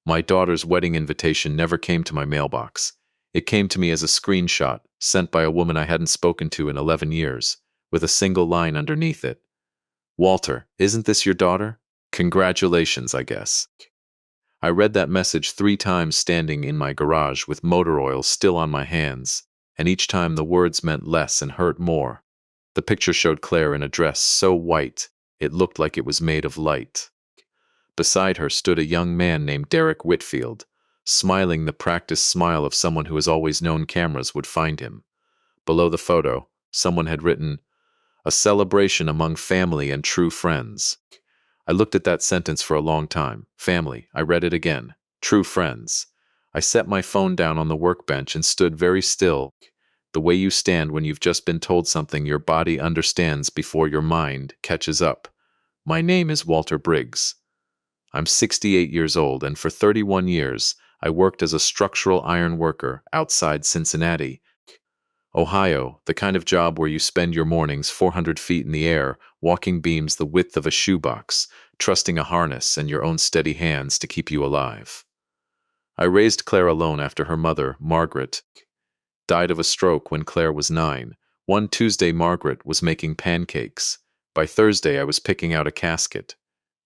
My daughter's wedding invitation never came to my mailbox. It came to me as a screenshot, sent by a woman I hadn't spoken to in 11 years, with a single line underneath it. Walter, isn't this your daughter? Congratulations, I guess. I read that message 3 times standing in my garage with motor oil still on my hands, and each time the words meant less and hurt more. The picture showed Claire in a dress so white, it looked like it was made of light. Beside her stood a young man named Derek Whitfield, smiling the practiced smile of someone who has always known cameras would find him. Below the photo, someone had written, "A celebration among family and true friends." I looked at that sentence for a long time. Family. I read it again. True friends. I set my phone down on the workbench and stood very still, the way you stand when you've just been told something your body understands before your mind catches up. My name is Walter Briggs. I'm 68 years old, and for 31 years, I worked as a structural iron worker outside Cincinnati, Ohio, the kind of job where you spend your mornings 400 feet in the air, walking beams the width of a shoebox, trusting a harness and your own steady hands to keep you alive. I raised Claire alone after her mother, Margaret, died of a stroke when Claire was 9. One Tuesday, Margaret was making pancakes. By Thursday, I was picking out a casket.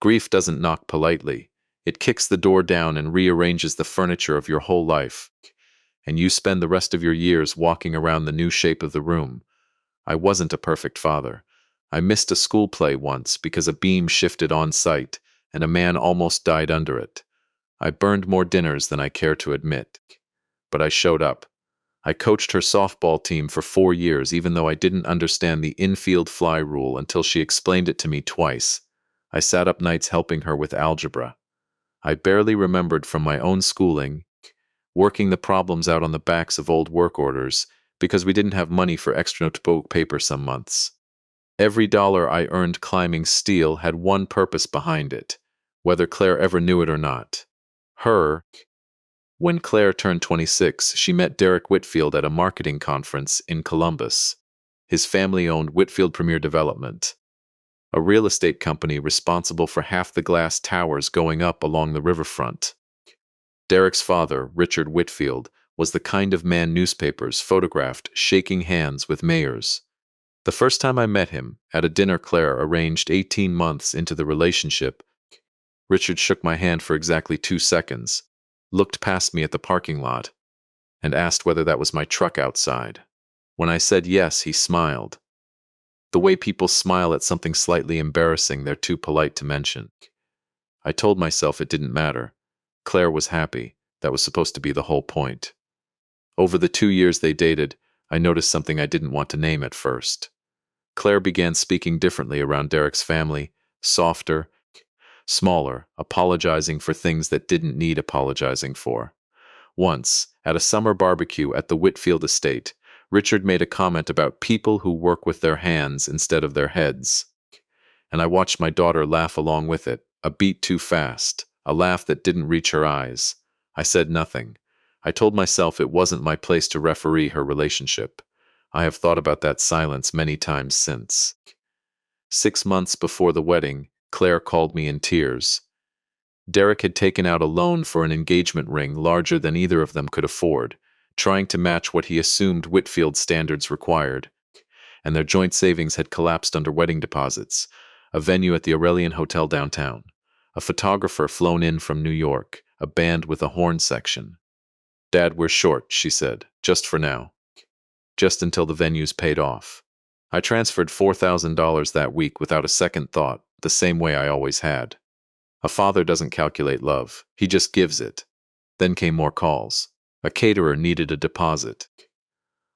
Grief doesn't knock politely. It kicks the door down and rearranges the furniture of your whole life, and you spend the rest of your years walking around the new shape of the room. I wasn't a perfect father. I missed a school play once because a beam shifted on site, and a man almost died under it. I burned more dinners than I care to admit. But I showed up. I coached her softball team for 4 years, even though I didn't understand the infield fly rule until she explained it to me twice. I sat up nights helping her with algebra. I barely remembered from my own schooling, working the problems out on the backs of old work orders, because we didn't have money for extra notebook paper some months. Every dollar I earned climbing steel had one purpose behind it, whether Claire ever knew it or not. When Claire turned 26, she met Derek Whitfield at a marketing conference in Columbus. His family owned Whitfield Premier Development, a real estate company responsible for half the glass towers going up along the riverfront. Derek's father, Richard Whitfield, was the kind of man newspapers photographed shaking hands with mayors. The first time I met him, at a dinner Claire arranged 18 months into the relationship, Richard shook my hand for exactly 2 seconds, looked past me at the parking lot, and asked whether that was my truck outside. When I said yes, he smiled. The way people smile at something slightly embarrassing they're too polite to mention. I told myself it didn't matter. Claire was happy. That was supposed to be the whole point. Over the 2 years they dated, I noticed something I didn't want to name at first. Claire began speaking differently around Derek's family, softer, smaller, apologizing for things that didn't need apologizing for. Once, at a summer barbecue at the Whitfield estate, Richard made a comment about people who work with their hands instead of their heads. And I watched my daughter laugh along with it, a beat too fast, a laugh that didn't reach her eyes. I said nothing. I told myself it wasn't my place to referee her relationship. I have thought about that silence many times since. 6 months before the wedding, Claire called me in tears. Derek had taken out a loan for an engagement ring larger than either of them could afford, trying to match what he assumed Whitfield standards required, and their joint savings had collapsed under wedding deposits, a venue at the Aurelian Hotel downtown, a photographer flown in from New York, a band with a horn section. "Dad, we're short," she said, "just for now. Just until the venue's paid off." I transferred $4,000 that week without a second thought, the same way I always had. A father doesn't calculate love, he just gives it. Then came more calls. A caterer needed a deposit.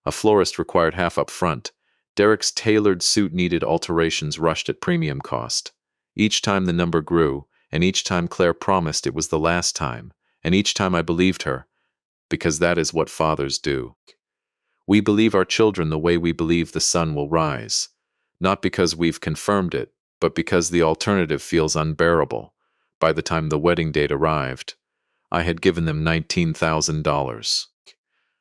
A florist required half up front. Derek's tailored suit needed alterations rushed at premium cost. Each time the number grew, and each time Claire promised it was the last time, and each time I believed her, because that is what fathers do. We believe our children the way we believe the sun will rise, not because we've confirmed it, but because the alternative feels unbearable. By the time the wedding date arrived, I had given them $19,000.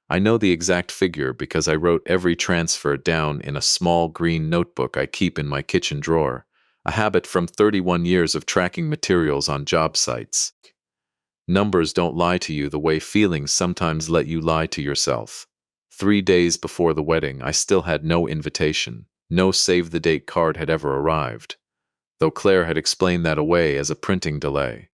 I know the exact figure because I wrote every transfer down in a small green notebook I keep in my kitchen drawer, a habit from 31 years of tracking materials on job sites. Numbers don't lie to you the way feelings sometimes let you lie to yourself. 3 days before the wedding, I still had no invitation. No save-the-date card had ever arrived, though Claire had explained that away as a printing delay.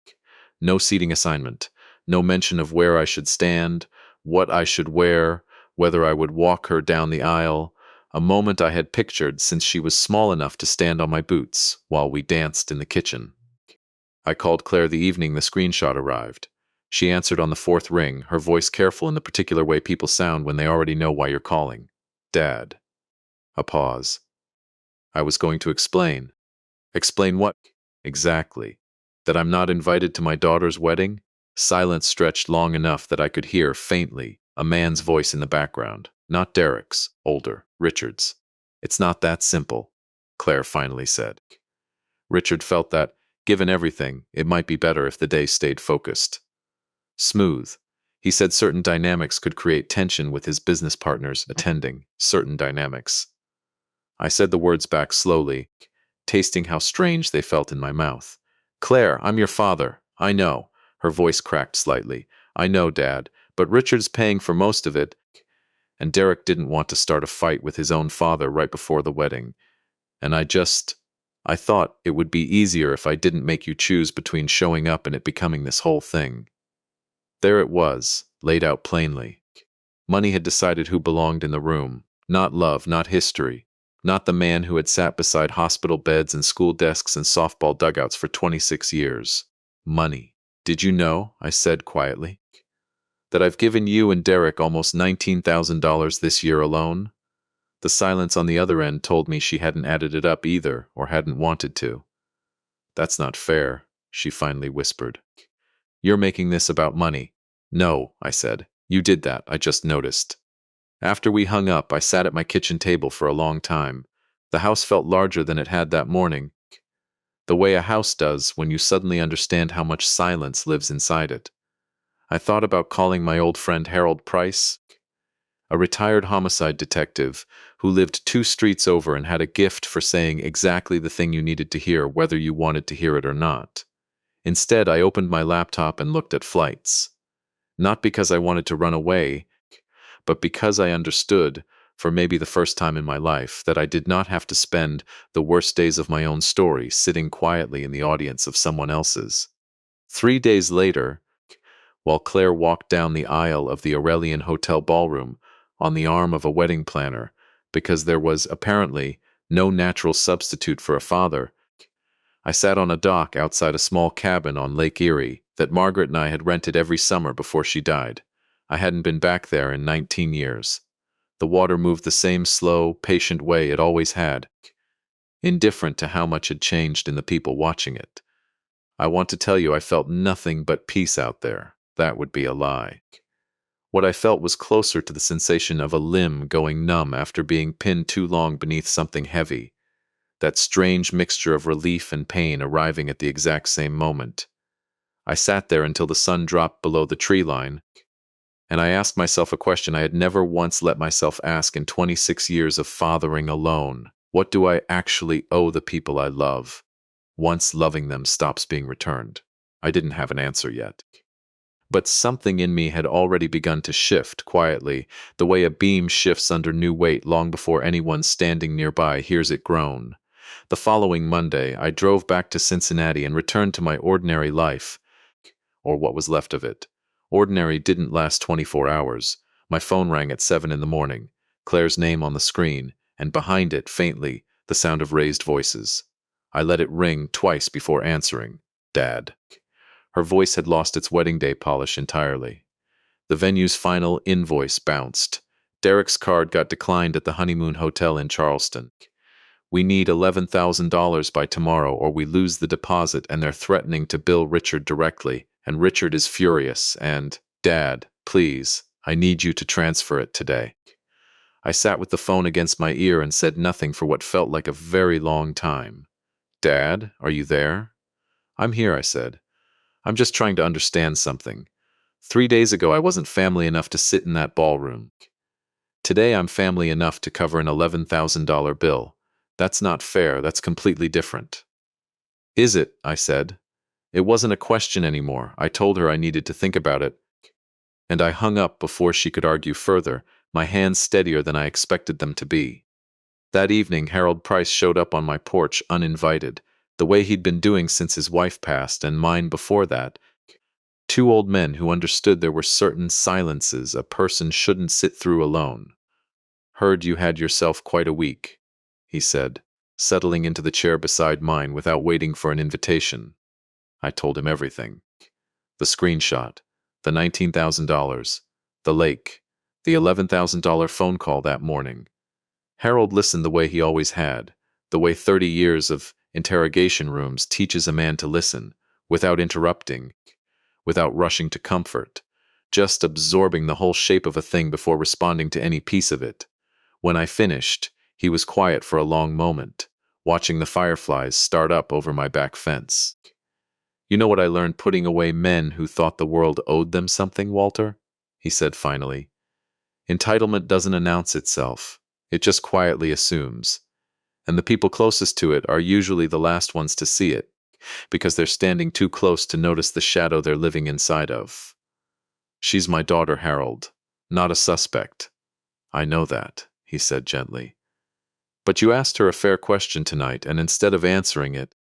No seating assignment, no mention of where I should stand, what I should wear, whether I would walk her down the aisle, a moment I had pictured since she was small enough to stand on my boots while we danced in the kitchen. I called Claire the evening the screenshot arrived. She answered on the fourth ring, her voice careful in the particular way people sound when they already know why you're calling. Dad. A pause. I was going to explain. Explain what? Exactly. That I'm not invited to my daughter's wedding? Silence stretched long enough that I could hear, faintly, a man's voice in the background. Not Derek's, older, Richard's. It's not that simple, Claire finally said. Richard felt that, given everything, it might be better if the day stayed focused. Smooth. He said certain dynamics could create tension with his business partners attending, certain dynamics. I said the words back slowly, tasting how strange they felt in my mouth. Claire, I'm your father. I know. Her voice cracked slightly. I know, Dad, but Richard's paying for most of it, and Derek didn't want to start a fight with his own father right before the wedding. And I thought it would be easier if I didn't make you choose between showing up and it becoming this whole thing. There it was, laid out plainly. Money had decided who belonged in the room. Not love, not history. Not the man who had sat beside hospital beds and school desks and softball dugouts for 26 years. Money. Did you know, I said quietly, that I've given you and Derek almost $19,000 this year alone? The silence on the other end told me she hadn't added it up either, or hadn't wanted to. That's not fair, she finally whispered. You're making this about money. No, I said. You did that, I just noticed. After we hung up, I sat at my kitchen table for a long time. The house felt larger than it had that morning, the way a house does when you suddenly understand how much silence lives inside it. I thought about calling my old friend Harold Price, a retired homicide detective who lived 2 streets over and had a gift for saying exactly the thing you needed to hear whether you wanted to hear it or not. Instead, I opened my laptop and looked at flights. Not because I wanted to run away, but because I understood, for maybe the first time in my life, that I did not have to spend the worst days of my own story sitting quietly in the audience of someone else's. 3 days later, while Claire walked down the aisle of the Aurelian Hotel ballroom on the arm of a wedding planner, because there was, apparently, no natural substitute for a father, I sat on a dock outside a small cabin on Lake Erie that Margaret and I had rented every summer before she died. I hadn't been back there in 19 years. The water moved the same slow, patient way it always had, indifferent to how much had changed in the people watching it. I want to tell you I felt nothing but peace out there. That would be a lie. What I felt was closer to the sensation of a limb going numb after being pinned too long beneath something heavy, that strange mixture of relief and pain arriving at the exact same moment. I sat there until the sun dropped below the tree line, and I asked myself a question I had never once let myself ask in 26 years of fathering alone. What do I actually owe the people I love, once loving them stops being returned? I didn't have an answer yet. But something in me had already begun to shift quietly, the way a beam shifts under new weight long before anyone standing nearby hears it groan. The following Monday, I drove back to Cincinnati and returned to my ordinary life, or what was left of it. Ordinary didn't last 24 hours. My phone rang at 7 in the morning, Claire's name on the screen, and behind it, faintly, the sound of raised voices. I let it ring twice before answering. Dad. Her voice had lost its wedding day polish entirely. The venue's final invoice bounced. Derek's card got declined at the Honeymoon Hotel in Charleston. We need $11,000 by tomorrow or we lose the deposit, and they're threatening to bill Richard directly, and Richard is furious, and, Dad, please, I need you to transfer it today. I sat with the phone against my ear and said nothing for what felt like a very long time. Dad, are you there? I'm here, I said. I'm just trying to understand something. 3 days ago, I wasn't family enough to sit in that ballroom. Today, I'm family enough to cover an $11,000 bill. That's not fair. That's completely different. Is it? I said. It wasn't a question anymore. I told her I needed to think about it, and I hung up before she could argue further, my hands steadier than I expected them to be. That evening, Harold Price showed up on my porch uninvited, the way he'd been doing since his wife passed and mine before that. Two old men who understood there were certain silences a person shouldn't sit through alone. "Heard you had yourself quite a week," he said, settling into the chair beside mine without waiting for an invitation. I told him everything. The screenshot, the $19,000, the lake, the $11,000 phone call that morning. Harold listened the way he always had, the way 30 years of interrogation rooms teaches a man to listen, without interrupting, without rushing to comfort, just absorbing the whole shape of a thing before responding to any piece of it. When I finished, he was quiet for a long moment, watching the fireflies start up over my back fence. "You know what I learned putting away men who thought the world owed them something, Walter?" he said finally. "Entitlement doesn't announce itself. It just quietly assumes. And the people closest to it are usually the last ones to see it, because they're standing too close to notice the shadow they're living inside of. She's my daughter, Harold, not a suspect. I know that," he said gently. "But you asked her a fair question tonight, and instead of answering it,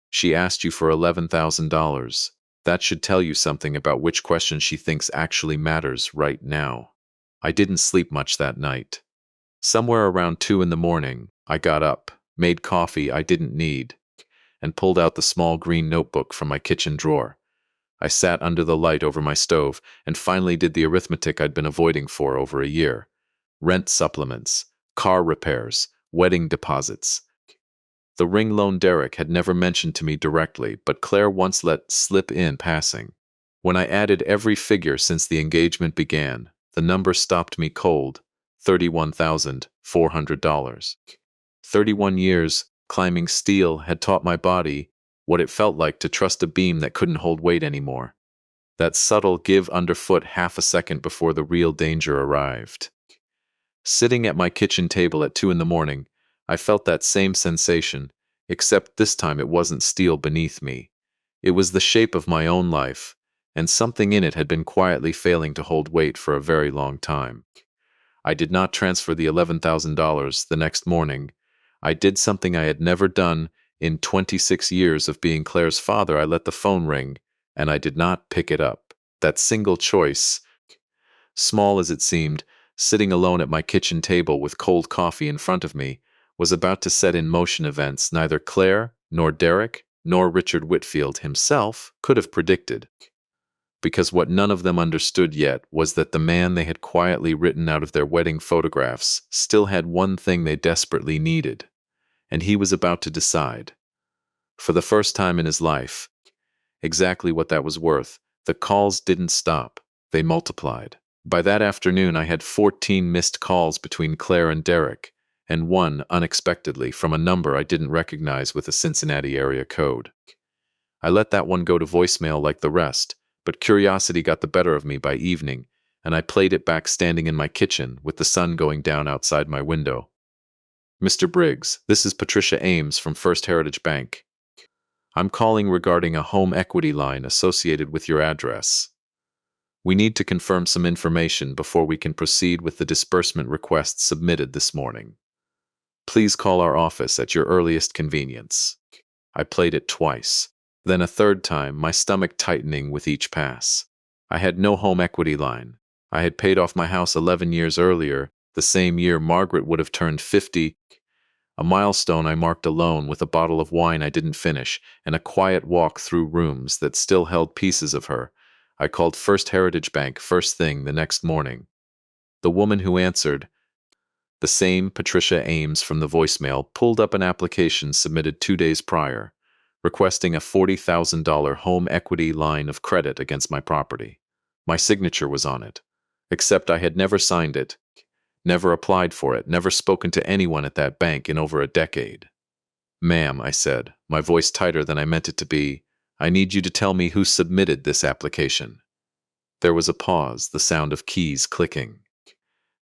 she asked you for $11,000. That should tell you something about which question she thinks actually matters right now." I didn't sleep much that night. Somewhere around 2 in the morning, I got up, made coffee I didn't need, and pulled out the small green notebook from my kitchen drawer. I sat under the light over my stove and finally did the arithmetic I'd been avoiding for over a year. Rent supplements, car repairs, wedding deposits. The ring loan Derek had never mentioned to me directly, but Claire once let slip in passing. When I added every figure since the engagement began, the number stopped me cold. $31,400. 31 years climbing steel had taught my body what it felt like to trust a beam that couldn't hold weight anymore. That subtle give underfoot half a second before the real danger arrived. Sitting at my kitchen table at 2 in the morning, I felt that same sensation, except this time it wasn't steel beneath me. It was the shape of my own life, and something in it had been quietly failing to hold weight for a very long time. I did not transfer the $11,000 the next morning. I did something I had never done in 26 years of being Claire's father. I let the phone ring, and I did not pick it up. That single choice, small as it seemed, sitting alone at my kitchen table with cold coffee in front of me, was about to set in motion events neither Claire, nor Derek, nor Richard Whitfield himself could have predicted. Because what none of them understood yet was that the man they had quietly written out of their wedding photographs still had one thing they desperately needed, and he was about to decide, for the first time in his life, exactly what that was worth. The calls didn't stop, they multiplied. By that afternoon, I had 14 missed calls between Claire and Derek, and one, unexpectedly, from a number I didn't recognize with a Cincinnati area code. I let that one go to voicemail like the rest, but curiosity got the better of me by evening, and I played it back standing in my kitchen with the sun going down outside my window. "Mr. Briggs, this is Patricia Ames from First Heritage Bank. I'm calling regarding a home equity line associated with your address. We need to confirm some information before we can proceed with the disbursement request submitted this morning. Please call our office at your earliest convenience." I played it twice. Then a third time, my stomach tightening with each pass. I had no home equity line. I had paid off my house 11 years earlier, the same year Margaret would have turned 50, a milestone I marked alone with a bottle of wine I didn't finish and a quiet walk through rooms that still held pieces of her. I called First Heritage Bank first thing the next morning. The woman who answered, the same Patricia Ames from the voicemail, pulled up an application submitted 2 days prior, requesting a $40,000 home equity line of credit against my property. My signature was on it, except I had never signed it, never applied for it, never spoken to anyone at that bank in over a decade. "Ma'am," I said, my voice tighter than I meant it to be, "I need you to tell me who submitted this application." There was a pause, the sound of keys clicking.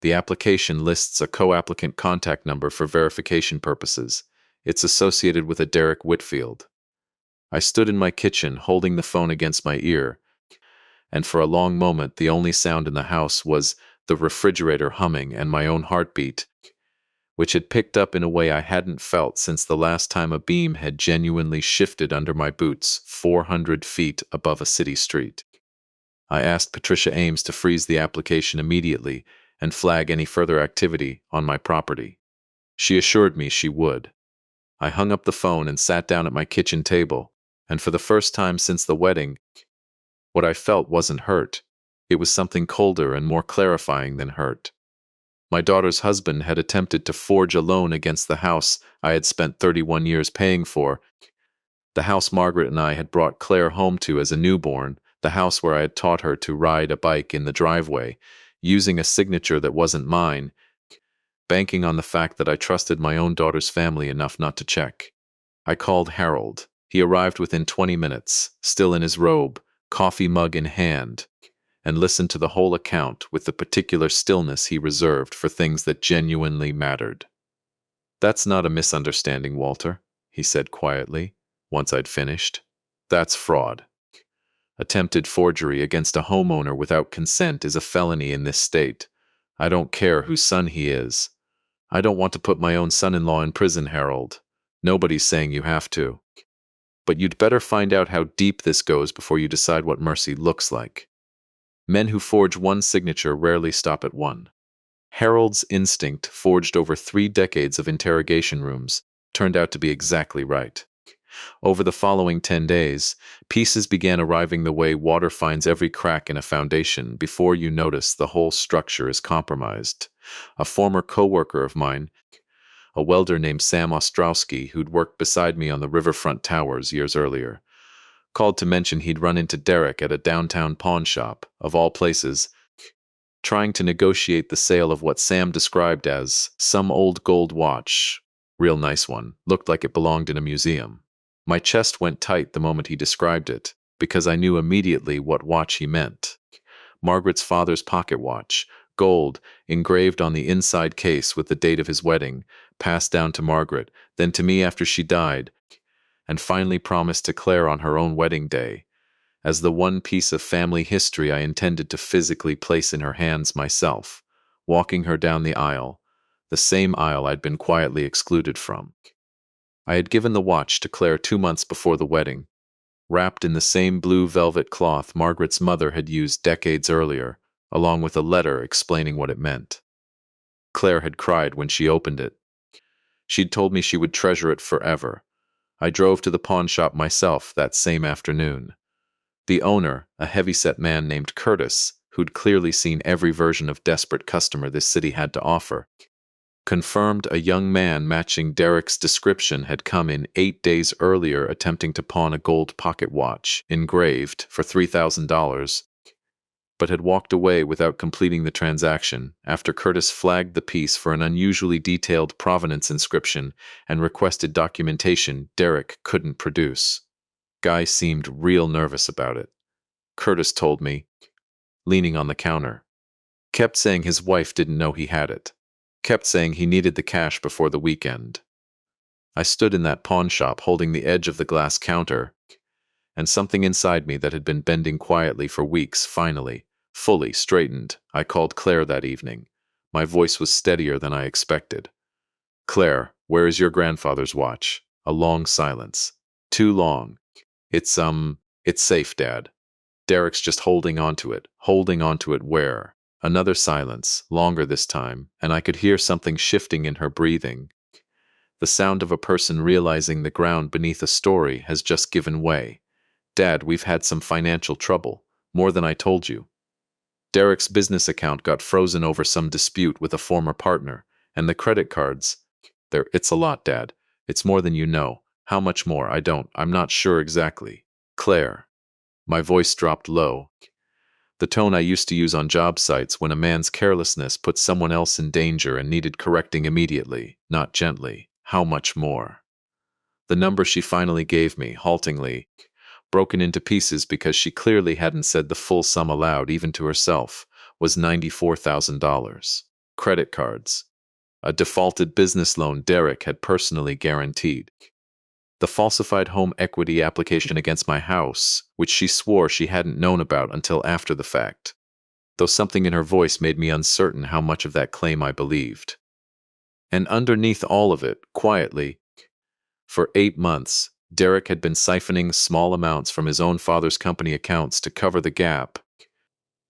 "The application lists a co-applicant contact number for verification purposes. It's associated with a Derek Whitfield." I stood in my kitchen, holding the phone against my ear, and for a long moment the only sound in the house was the refrigerator humming and my own heartbeat, which had picked up in a way I hadn't felt since the last time a beam had genuinely shifted under my boots 400 feet above a city street. I asked Patricia Ames to freeze the application immediately and flag any further activity on my property. She assured me she would. I hung up the phone and sat down at my kitchen table, and for the first time since the wedding, what I felt wasn't hurt. It was something colder and more clarifying than hurt. My daughter's husband had attempted to forge a loan against the house I had spent 31 years paying for, the house Margaret and I had brought Claire home to as a newborn, the house where I had taught her to ride a bike in the driveway, using a signature that wasn't mine, banking on the fact that I trusted my own daughter's family enough not to check. I called Harold. He arrived within 20 minutes, still in his robe, coffee mug in hand, and listened to the whole account with the particular stillness he reserved for things that genuinely mattered. "That's not a misunderstanding, Walter," he said quietly, once I'd finished. "That's fraud. Attempted forgery against a homeowner without consent is a felony in this state. I don't care whose son he is. I don't want to put my own son-in-law in prison, Harold. Nobody's saying you have to. But you'd better find out how deep this goes before you decide what mercy looks like. Men who forge one signature rarely stop at one." Harold's instinct, forged over 3 decades of interrogation rooms, turned out to be exactly right. Over the following 10 days, pieces began arriving the way water finds every crack in a foundation before you notice the whole structure is compromised. A former co-worker of mine, a welder named Sam Ostrowski, who'd worked beside me on the riverfront towers years earlier, called to mention he'd run into Derek at a downtown pawn shop, of all places, trying to negotiate the sale of what Sam described as some old gold watch. Real nice one, looked like it belonged in a museum. My chest went tight the moment he described it, because I knew immediately what watch he meant. Margaret's father's pocket watch, gold, engraved on the inside case with the date of his wedding, passed down to Margaret, then to me after she died, and finally promised to Claire on her own wedding day, as the one piece of family history I intended to physically place in her hands myself, walking her down the aisle, the same aisle I'd been quietly excluded from. I had given the watch to Claire 2 months before the wedding, wrapped in the same blue velvet cloth Margaret's mother had used decades earlier, along with a letter explaining what it meant. Claire had cried when she opened it. She'd told me she would treasure it forever. I drove to the pawn shop myself that same afternoon. The owner, a heavy-set man named Curtis, who'd clearly seen every version of desperate customer this city had to offer, confirmed a young man matching Derek's description had come in 8 days earlier attempting to pawn a gold pocket watch, engraved, for $3,000, but had walked away without completing the transaction after Curtis flagged the piece for an unusually detailed provenance inscription and requested documentation Derek couldn't produce. Guy seemed real nervous about it. Curtis told me, leaning on the counter. Kept saying his wife didn't know he had it. Kept saying he needed the cash before the weekend. I stood in that pawn shop holding the edge of the glass counter, and something inside me that had been bending quietly for weeks finally, fully straightened. I called Claire that evening. My voice was steadier than I expected. "Claire, where is your grandfather's watch?" A long silence. Too long. It's safe, Dad. Derek's just holding on to it. Holding on to it where? Another silence, longer this time, and I could hear something shifting in her breathing. The sound of a person realizing the ground beneath a story has just given way. "Dad, we've had some financial trouble. More than I told you. Derek's business account got frozen over some dispute with a former partner, and the credit cards. It's a lot, Dad. It's more than you know. How much more? I'm not sure exactly. Claire." My voice dropped low. The tone I used to use on job sites when a man's carelessness put someone else in danger and needed correcting immediately, not gently. How much more? The number she finally gave me, haltingly, broken into pieces because she clearly hadn't said the full sum aloud even to herself, was $94,000. Credit cards. A defaulted business loan Derek had personally guaranteed. the falsified home equity application against my house, which she swore she hadn't known about until after the fact, though something in her voice made me uncertain how much of that claim I believed. And underneath all of it, quietly, for 8 months, Derek had been siphoning small amounts from his own father's company accounts to cover the gap,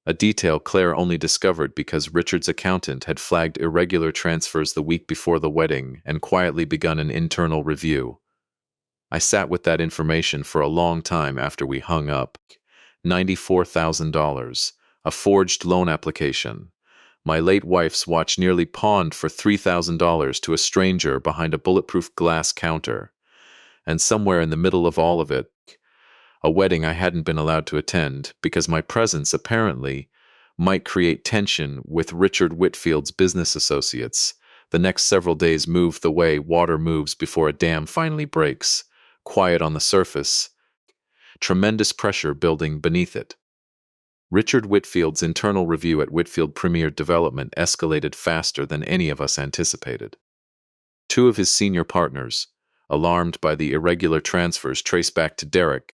a detail Claire only discovered because Richard's accountant had flagged irregular transfers the week before the wedding and quietly begun an internal review. I sat with that information for a long time after we hung up. $94,000, a forged loan application. My late wife's watch nearly pawned for $3,000 to a stranger behind a bulletproof glass counter. And somewhere in the middle of all of it, a wedding I hadn't been allowed to attend because my presence, apparently, might create tension with Richard Whitfield's business associates. The next several days moved the way water moves before a dam finally breaks, quiet on the surface, tremendous pressure building beneath it. Richard Whitfield's internal review at Whitfield Premier Development escalated faster than any of us anticipated. Two of his senior partners, alarmed by the irregular transfers traced back to Derek,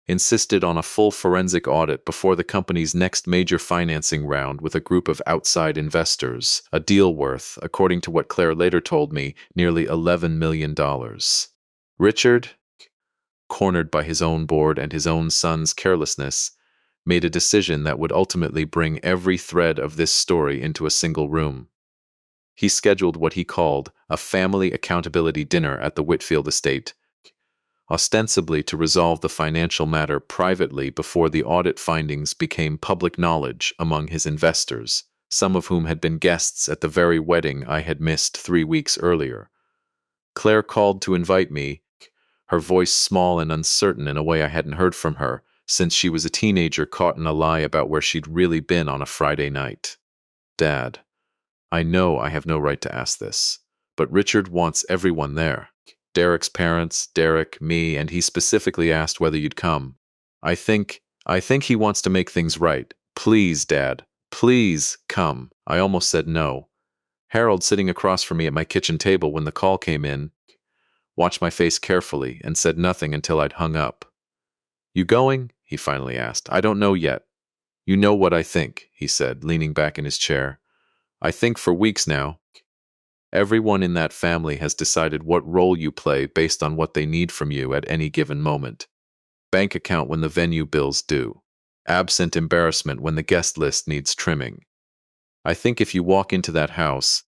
insisted on a full forensic audit before the company's next major financing round with a group of outside investors, a deal worth, according to what Claire later told me, nearly $11 million. Richard, cornered by his own board and his own son's carelessness, made a decision that would ultimately bring every thread of this story into a single room. He scheduled what he called a family accountability dinner at the Whitfield estate, ostensibly to resolve the financial matter privately before the audit findings became public knowledge among his investors, some of whom had been guests at the very wedding I had missed 3 weeks earlier. Claire called to invite me, her voice small and uncertain in a way I hadn't heard from her since she was a teenager caught in a lie about where she'd really been on a Friday night. Dad, I know I have no right to ask this, but Richard wants everyone there. Derek's parents, Derek, me, and he specifically asked whether you'd come. I think he wants to make things right. Please, Dad, please come. I almost said no. Harold, sitting across from me at my kitchen table when the call came in, watched my face carefully and said nothing until I'd hung up. You going? He finally asked. I don't know yet. You know what I think, he said, leaning back in his chair. I think for weeks now. Everyone in that family has decided what role you play based on what they need from you at any given moment. Bank account when the venue bills due. Absent embarrassment when the guest list needs trimming. I think if you walk into that house,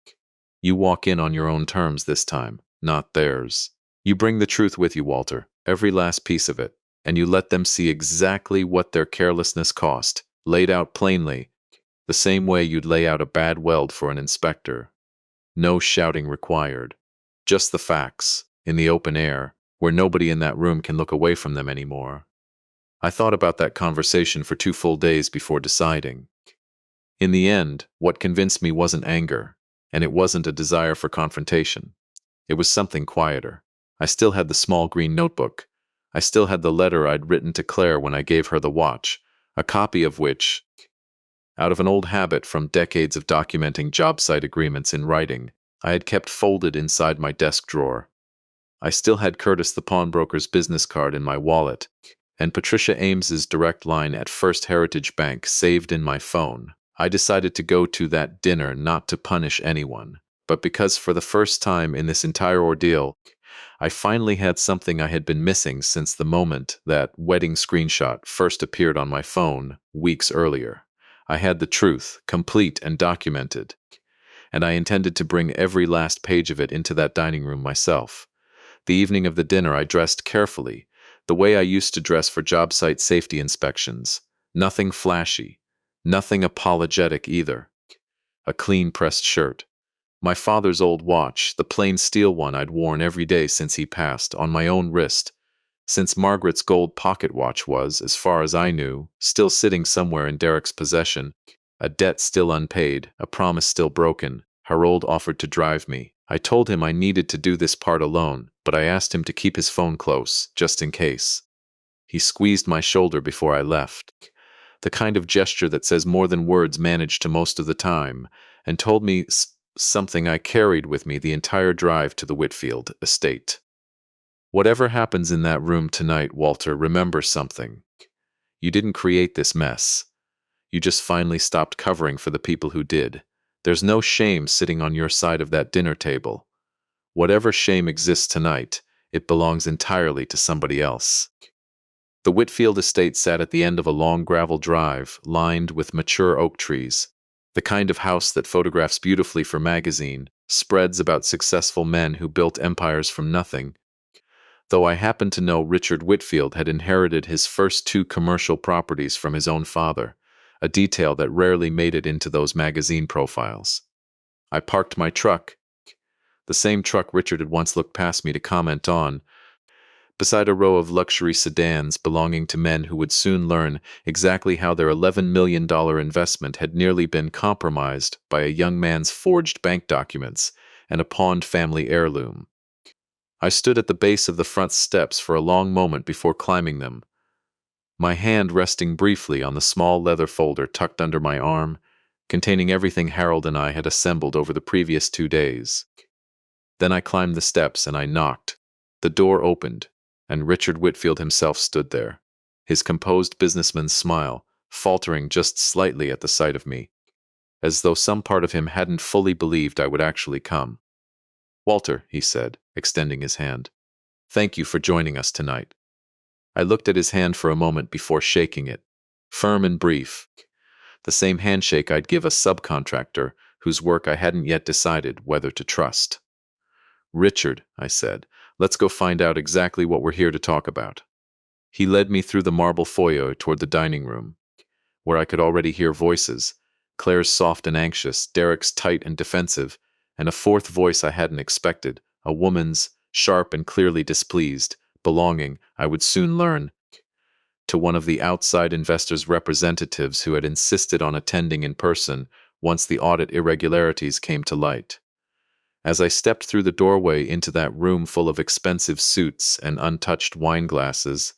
you walk in on your own terms this time, not theirs. You bring the truth with you, Walter, every last piece of it, and you let them see exactly what their carelessness cost, laid out plainly, the same way you'd lay out a bad weld for an inspector. No shouting required. Just the facts, in the open air, where nobody in that room can look away from them anymore. I thought about that conversation for 2 full days before deciding. In the end, what convinced me wasn't anger, and it wasn't a desire for confrontation. It was something quieter. I still had the small green notebook. I still had the letter I'd written to Claire when I gave her the watch, a copy of which, out of an old habit from decades of documenting job site agreements in writing, I had kept folded inside my desk drawer. I still had Curtis the pawnbroker's business card in my wallet, and Patricia Ames's direct line at First Heritage Bank saved in my phone. I decided to go to that dinner not to punish anyone, but because for the first time in this entire ordeal, I finally had something I had been missing since the moment that wedding screenshot first appeared on my phone weeks earlier. I had the truth, complete and documented, and I intended to bring every last page of it into that dining room myself. The evening of the dinner I dressed carefully, the way I used to dress for job site safety inspections. Nothing flashy, nothing apologetic either. A clean pressed shirt. My father's old watch, the plain steel one I'd worn every day since he passed, on my own wrist, since Margaret's gold pocket watch was, as far as I knew, still sitting somewhere in Derek's possession, a debt still unpaid, a promise still broken. Harold offered to drive me. I told him I needed to do this part alone, but I asked him to keep his phone close, just in case. He squeezed my shoulder before I left, the kind of gesture that says more than words manage to most of the time, and told me something I carried with me the entire drive to the Whitfield estate. Whatever happens in that room tonight, Walter, remember something. You didn't create this mess. You just finally stopped covering for the people who did. There's no shame sitting on your side of that dinner table. Whatever shame exists tonight, it belongs entirely to somebody else. The Whitfield estate sat at the end of a long gravel drive, lined with mature oak trees, the kind of house that photographs beautifully for magazine, spreads about successful men who built empires from nothing. Though I happen to know Richard Whitfield had inherited his first two commercial properties from his own father, a detail that rarely made it into those magazine profiles. I parked my truck, the same truck Richard had once looked past me to comment on, beside a row of luxury sedans belonging to men who would soon learn exactly how their $11 million investment had nearly been compromised by a young man's forged bank documents and a pawned family heirloom. I stood at the base of the front steps for a long moment before climbing them, my hand resting briefly on the small leather folder tucked under my arm, containing everything Harold and I had assembled over the previous 2 days. Then I climbed the steps and I knocked. The door opened, and Richard Whitfield himself stood there, his composed businessman's smile faltering just slightly at the sight of me, as though some part of him hadn't fully believed I would actually come. "Walter," he said, extending his hand, "thank you for joining us tonight." I looked at his hand for a moment before shaking it, firm and brief, the same handshake I'd give a subcontractor whose work I hadn't yet decided whether to trust. "Richard," I said, "let's go find out exactly what we're here to talk about." He led me through the marble foyer toward the dining room, where I could already hear voices, Claire's soft and anxious, Derek's tight and defensive, and a fourth voice I hadn't expected, a woman's, sharp and clearly displeased, belonging, I would soon learn, to one of the outside investors' representatives who had insisted on attending in person once the audit irregularities came to light. As I stepped through the doorway into that room full of expensive suits and untouched wine glasses,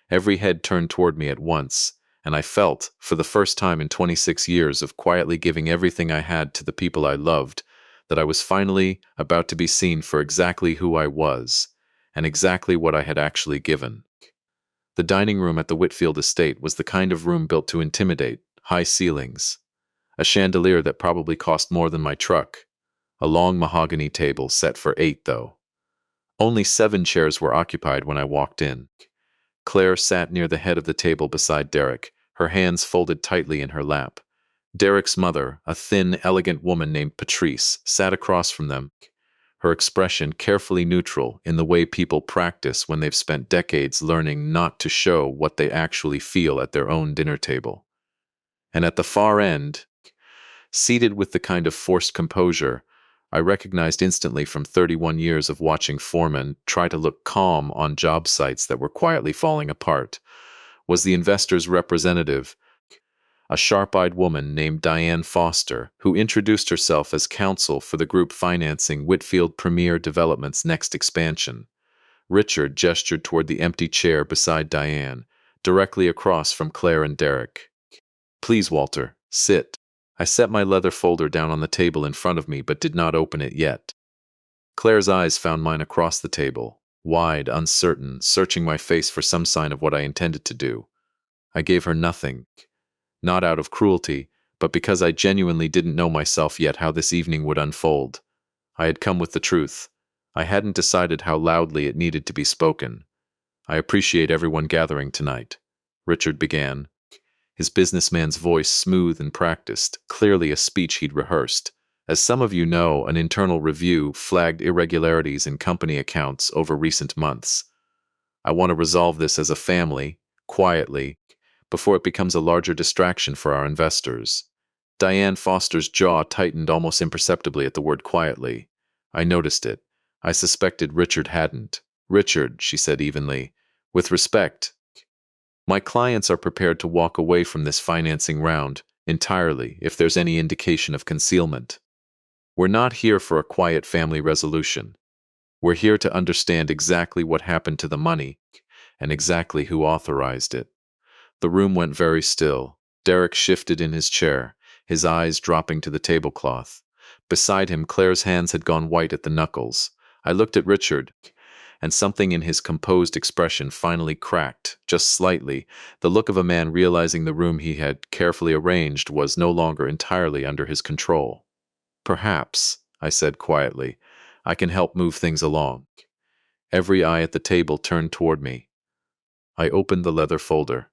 every head turned toward me at once, and I felt, for the first time in 26 years of quietly giving everything I had to the people I loved, that I was finally about to be seen for exactly who I was, and exactly what I had actually given. The dining room at the Whitfield estate was the kind of room built to intimidate, high ceilings, a chandelier that probably cost more than my truck, a long mahogany table set for 8, though. Only 7 chairs were occupied when I walked in. Claire sat near the head of the table beside Derek, her hands folded tightly in her lap. Derek's mother, a thin, elegant woman named Patrice, sat across from them, her expression carefully neutral in the way people practice when they've spent decades learning not to show what they actually feel at their own dinner table. And at the far end, seated with the kind of forced composure I recognized instantly from 31 years of watching foremen try to look calm on job sites that were quietly falling apart, was the investor's representative, a sharp-eyed woman named Diane Foster, who introduced herself as counsel for the group financing Whitfield Premier Development's next expansion. Richard gestured toward the empty chair beside Diane, directly across from Claire and Derek. "Please, Walter, sit." I set my leather folder down on the table in front of me but did not open it yet. Claire's eyes found mine across the table, wide, uncertain, searching my face for some sign of what I intended to do. I gave her nothing. Not out of cruelty, but because I genuinely didn't know myself yet how this evening would unfold. I had come with the truth. I hadn't decided how loudly it needed to be spoken. "I appreciate everyone gathering tonight," Richard began, his businessman's voice smooth and practiced, clearly a speech he'd rehearsed. "As some of you know, an internal review flagged irregularities in company accounts over recent months. I want to resolve this as a family, quietly, before it becomes a larger distraction for our investors." Diane Foster's jaw tightened almost imperceptibly at the word quietly. I noticed it. I suspected Richard hadn't. "Richard," she said evenly, "with respect, my clients are prepared to walk away from this financing round entirely if there's any indication of concealment. We're not here for a quiet family resolution. We're here to understand exactly what happened to the money and exactly who authorized it." The room went very still. Derek shifted in his chair, his eyes dropping to the tablecloth. Beside him, Claire's hands had gone white at the knuckles. I looked at Richard, and something in his composed expression finally cracked, just slightly, the look of a man realizing the room he had carefully arranged was no longer entirely under his control. "Perhaps," I said quietly, "I can help move things along." Every eye at the table turned toward me. I opened the leather folder.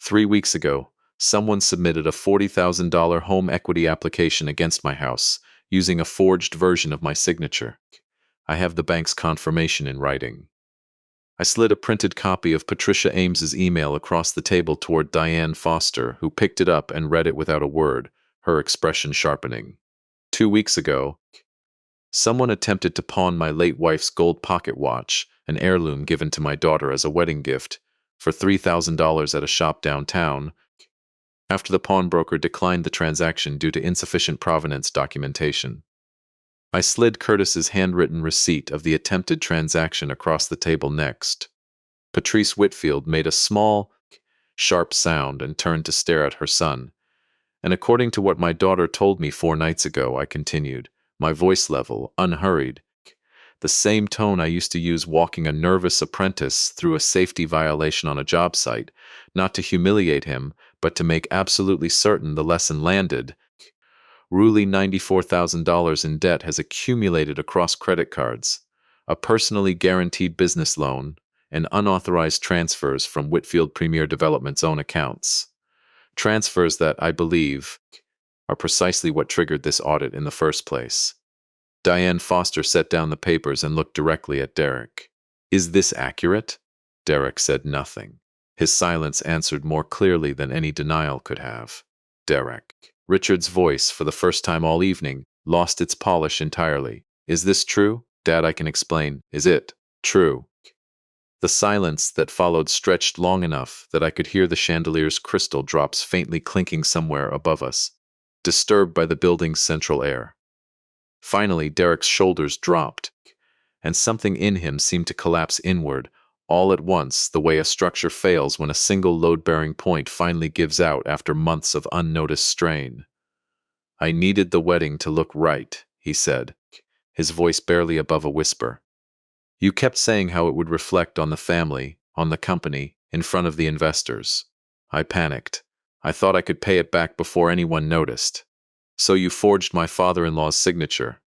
3 weeks ago, someone submitted a $40,000 home equity application against my house, using a forged version of my signature. I have the bank's confirmation in writing. I slid a printed copy of Patricia Ames's email across the table toward Diane Foster, who picked it up and read it without a word, her expression sharpening. 2 weeks ago, someone attempted to pawn my late wife's gold pocket watch, an heirloom given to my daughter as a wedding gift, for $3,000 at a shop downtown, after the pawnbroker declined the transaction due to insufficient provenance documentation. I slid Curtis's handwritten receipt of the attempted transaction across the table next. Patrice Whitfield made a small, sharp sound and turned to stare at her son. "And according to what my daughter told me 4 nights ago," I continued, my voice level, unhurried, the same tone I used to use walking a nervous apprentice through a safety violation on a job site, not to humiliate him, but to make absolutely certain the lesson landed. Ruli $94,000 in debt has accumulated across credit cards, a personally guaranteed business loan, and unauthorized transfers from Whitfield Premier Development's own accounts. Transfers that, I believe, are precisely what triggered this audit in the first place. Diane Foster set down the papers and looked directly at Derek. "Is this accurate?" Derek said nothing. His silence answered more clearly than any denial could have. "Derek." Richard's voice, for the first time all evening, lost its polish entirely. "Is this true? Dad, I can explain. Is it true?" The silence that followed stretched long enough that I could hear the chandelier's crystal drops faintly clinking somewhere above us, disturbed by the building's central air. Finally, Derek's shoulders dropped, and something in him seemed to collapse inward, all at once, the way a structure fails when a single load-bearing point finally gives out after months of unnoticed strain. "I needed the wedding to look right," he said, his voice barely above a whisper. "You kept saying how it would reflect on the family, on the company, in front of the investors. I panicked. I thought I could pay it back before anyone noticed. So you forged my father-in-law's signature,"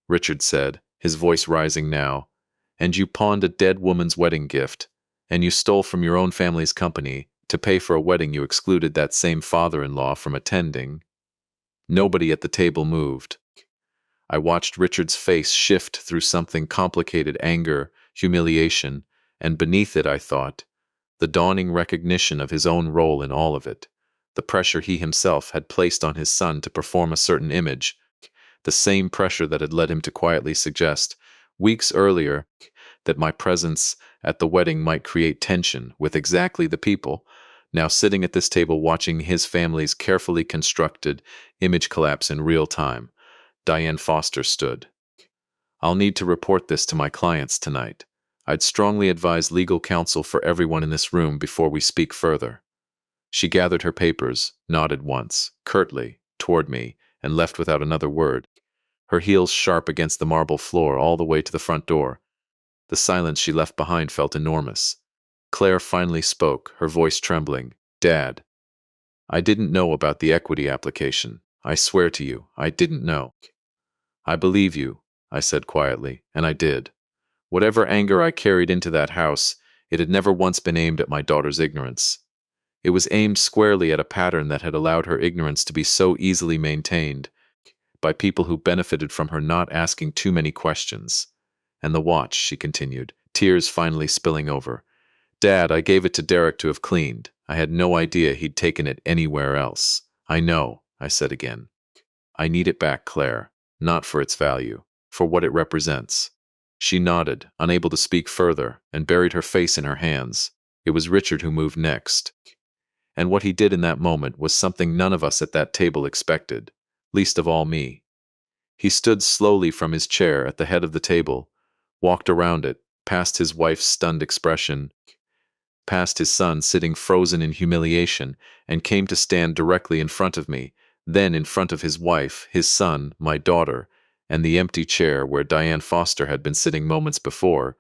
Richard said, his voice rising now, "and you pawned a dead woman's wedding gift, and you stole from your own family's company to pay for a wedding you excluded that same father-in-law from attending." Nobody at the table moved. I watched Richard's face shift through something complicated: anger, humiliation, and beneath it, I thought, the dawning recognition of his own role in all of it, the pressure he himself had placed on his son to perform a certain image, the same pressure that had led him to quietly suggest, weeks earlier, that my presence at the wedding might create tension with exactly the people now sitting at this table watching his family's carefully constructed image collapse in real time. Diane Foster stood. "I'll need to report this to my clients tonight. I'd strongly advise legal counsel for everyone in this room before we speak further." She gathered her papers, nodded once, curtly, toward me, and left without another word, her heels sharp against the marble floor all the way to the front door. The silence she left behind felt enormous. Claire finally spoke, her voice trembling. "Dad, I didn't know about the equity application. I swear to you, I didn't know." "I believe you," I said quietly, and I did. Whatever anger I carried into that house, it had never once been aimed at my daughter's ignorance. It was aimed squarely at a pattern that had allowed her ignorance to be so easily maintained, by people who benefited from her not asking too many questions. "And the watch," she continued, tears finally spilling over. "Dad, I gave it to Derek to have cleaned. I had no idea he'd taken it anywhere else." "I know," I said again. "I need it back, Claire. Not for its value, for what it represents." She nodded, unable to speak further, and buried her face in her hands. It was Richard who moved next. And what he did in that moment was something none of us at that table expected, least of all me. He stood slowly from his chair at the head of the table, walked around it, past his wife's stunned expression, past his son sitting frozen in humiliation, and came to stand directly in front of me, then in front of his wife, his son, my daughter, and the empty chair where Diane Foster had been sitting moments before.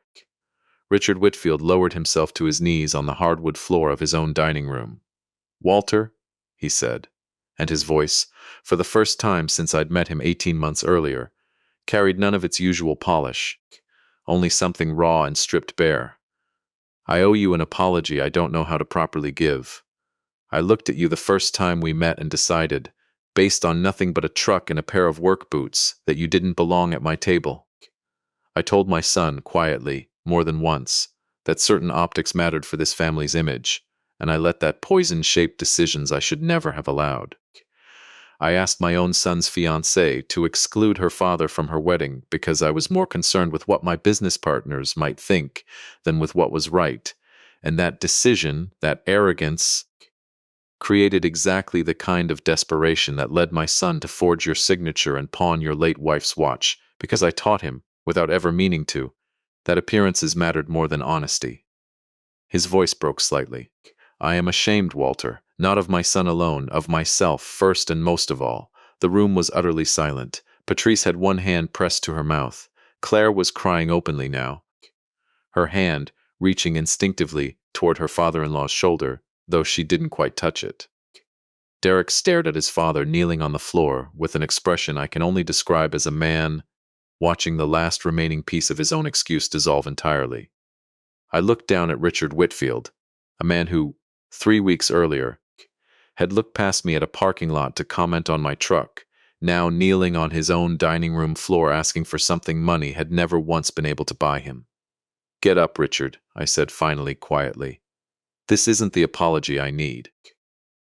Richard Whitfield lowered himself to his knees on the hardwood floor of his own dining room. "Walter," he said, and his voice, for the first time since I'd met him 18 months earlier, carried none of its usual polish, only something raw and stripped bare. "I owe you an apology I don't know how to properly give. I looked at you the first time we met and decided, based on nothing but a truck and a pair of work boots, that you didn't belong at my table. I told my son, quietly, more than once, that certain optics mattered for this family's image, and I let that poison shape decisions I should never have allowed. I asked my own son's fiancée to exclude her father from her wedding because I was more concerned with what my business partners might think than with what was right, and that decision, that arrogance, created exactly the kind of desperation that led my son to forge your signature and pawn your late wife's watch, because I taught him, without ever meaning to, that appearances mattered more than honesty." His voice broke slightly. "I am ashamed, Walter, not of my son alone, of myself first and most of all." The room was utterly silent. Patrice had one hand pressed to her mouth. Claire was crying openly now, her hand reaching instinctively toward her father-in-law's shoulder, though she didn't quite touch it. Derek stared at his father kneeling on the floor with an expression I can only describe as a man watching the last remaining piece of his own excuse dissolve entirely. I looked down at Richard Whitfield, a man who, 3 weeks earlier, had looked past me at a parking lot to comment on my truck, now kneeling on his own dining room floor asking for something money had never once been able to buy him. "Get up, Richard," I said finally, quietly. "This isn't the apology I need.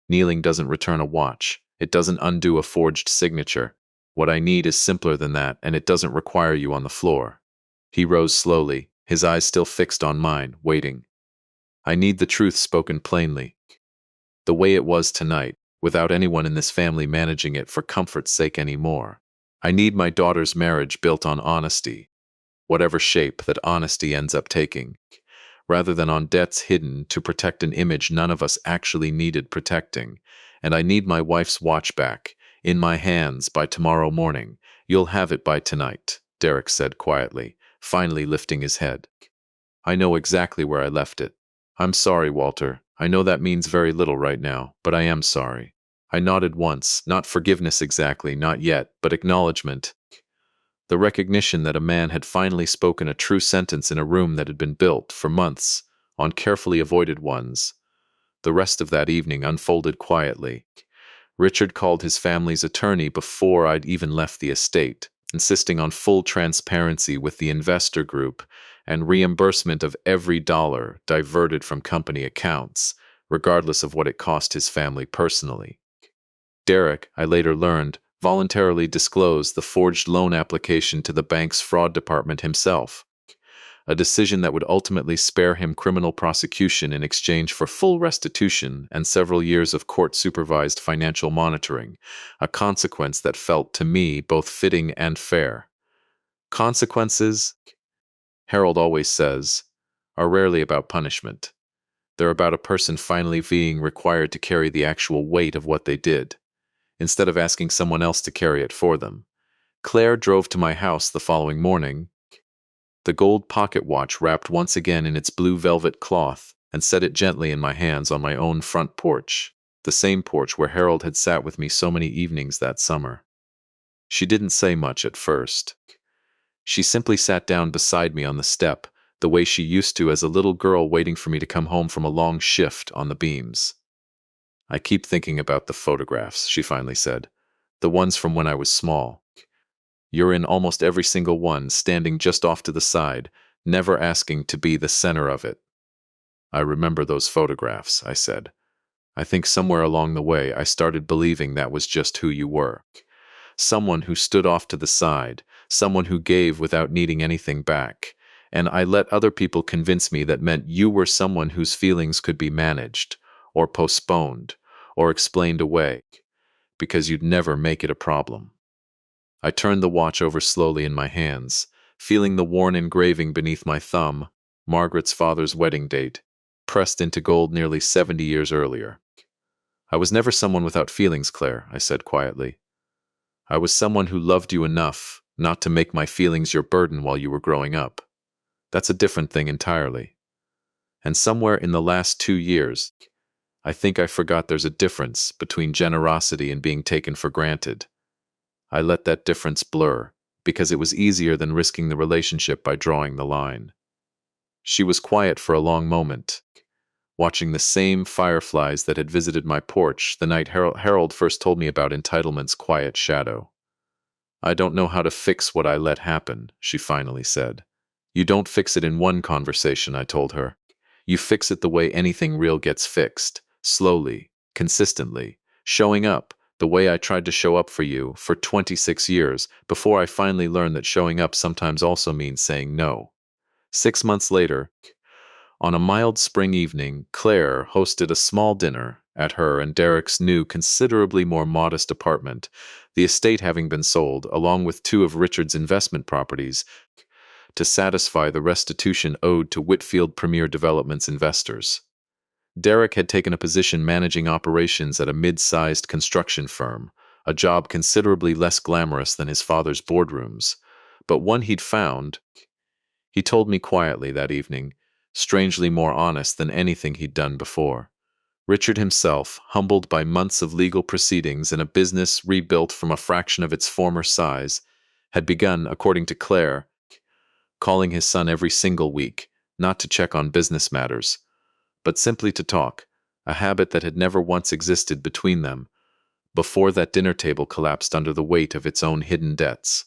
Kneeling doesn't return a watch. It doesn't undo a forged signature. What I need is simpler than that, and it doesn't require you on the floor." He rose slowly, his eyes still fixed on mine, waiting. "I need the truth spoken plainly. The way it was tonight, without anyone in this family managing it for comfort's sake anymore. I need my daughter's marriage built on honesty, whatever shape that honesty ends up taking, rather than on debts hidden to protect an image none of us actually needed protecting. And I need my wife's watch back, in my hands, by tomorrow morning. You'll have it by tonight," Derek said quietly, finally lifting his head. "I know exactly where I left it. I'm sorry, Walter. I know that means very little right now, but I am sorry." I nodded once, not forgiveness exactly, not yet, but acknowledgement. The recognition that a man had finally spoken a true sentence in a room that had been built, for months, on carefully avoided ones. The rest of that evening unfolded quietly. Richard called his family's attorney before I'd even left the estate, insisting on full transparency with the investor group and reimbursement of every dollar diverted from company accounts, regardless of what it cost his family personally. Derek, I later learned, voluntarily disclosed the forged loan application to the bank's fraud department himself, a decision that would ultimately spare him criminal prosecution in exchange for full restitution and several years of court-supervised financial monitoring, a consequence that felt to me both fitting and fair. Consequences, Harold always says, are rarely about punishment. They're about a person finally being required to carry the actual weight of what they did, instead of asking someone else to carry it for them. Claire drove to my house the following morning, the gold pocket watch wrapped once again in its blue velvet cloth, and set it gently in my hands on my own front porch, the same porch where Harold had sat with me so many evenings that summer. She didn't say much at first. She simply sat down beside me on the step, the way she used to as a little girl waiting for me to come home from a long shift on the beams. "I keep thinking about the photographs," she finally said. "The ones from when I was small. You're in almost every single one, standing just off to the side, never asking to be the center of it." "I remember those photographs," I said. "I think somewhere along the way I started believing that was just who you were. Someone who stood off to the side, someone who gave without needing anything back. And I let other people convince me that meant you were someone whose feelings could be managed, or postponed, or explained away, because you'd never make it a problem." I turned the watch over slowly in my hands, feeling the worn engraving beneath my thumb, Margaret's father's wedding date, pressed into gold nearly 70 years earlier. "I was never someone without feelings, Claire," I said quietly. "I was someone who loved you enough not to make my feelings your burden while you were growing up. That's a different thing entirely. And somewhere in the last 2 years, I think I forgot there's a difference between generosity and being taken for granted. I let that difference blur, because it was easier than risking the relationship by drawing the line. She was quiet for a long moment, watching the same fireflies that had visited my porch the night Harold first told me about entitlement's quiet shadow. I don't know how to fix what I let happen, she finally said. You don't fix it in one conversation, I told her. You fix it the way anything real gets fixed, slowly, consistently, showing up, the way I tried to show up for you for 26 years before I finally learned that showing up sometimes also means saying no. 6 months later, on a mild spring evening, Claire hosted a small dinner at her and Derek's new, considerably more modest apartment, the estate having been sold, along with two of Richard's investment properties, to satisfy the restitution owed to Whitfield Premier Development's investors. Derek had taken a position managing operations at a mid-sized construction firm, a job considerably less glamorous than his father's boardrooms, but one he'd found, he told me quietly that evening, strangely more honest than anything he'd done before. Richard himself, humbled by months of legal proceedings and a business rebuilt from a fraction of its former size, had begun, according to Claire, calling his son every single week, not to check on business matters, but simply to talk, a habit that had never once existed between them, before that dinner table collapsed under the weight of its own hidden debts.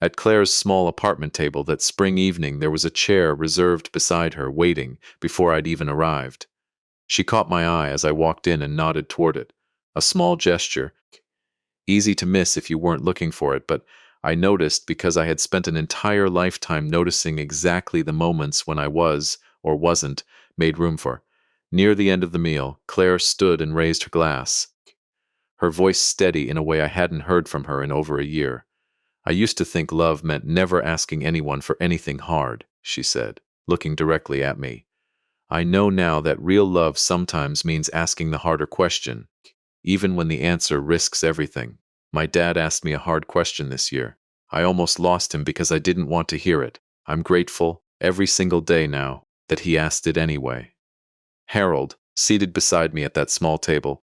At Claire's small apartment table that spring evening there was a chair reserved beside her, waiting, before I'd even arrived. She caught my eye as I walked in and nodded toward it. A small gesture, easy to miss if you weren't looking for it, but I noticed because I had spent an entire lifetime noticing exactly the moments when I was, or wasn't, made room for. Near the end of the meal, Claire stood and raised her glass, her voice steady in a way I hadn't heard from her in over a year. I used to think love meant never asking anyone for anything hard, she said, looking directly at me. I know now that real love sometimes means asking the harder question, even when the answer risks everything. My dad asked me a hard question this year. I almost lost him because I didn't want to hear it. I'm grateful, every single day now, that he asked it anyway. Harold, seated beside me at that small table,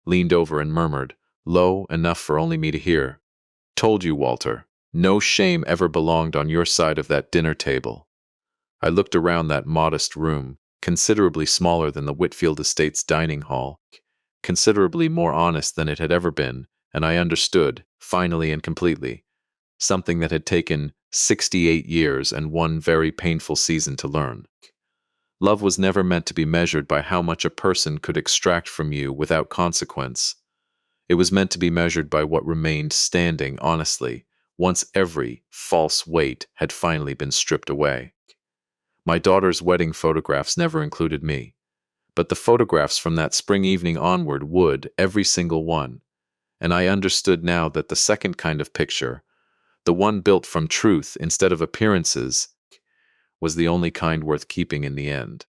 leaned over and murmured, low enough for only me to hear, "Told you, Walter, no shame ever belonged on your side of that dinner table." I looked around that modest room, considerably smaller than the Whitfield Estate's dining hall, considerably more honest than it had ever been, and I understood, finally and completely, something that had taken 68 years and one very painful season to learn. Love was never meant to be measured by how much a person could extract from you without consequence. It was meant to be measured by what remained standing honestly, once every false weight had finally been stripped away. My daughter's wedding photographs never included me, but the photographs from that spring evening onward would, every single one, and I understood now that the second kind of picture, the one built from truth instead of appearances, was the only kind worth keeping in the end.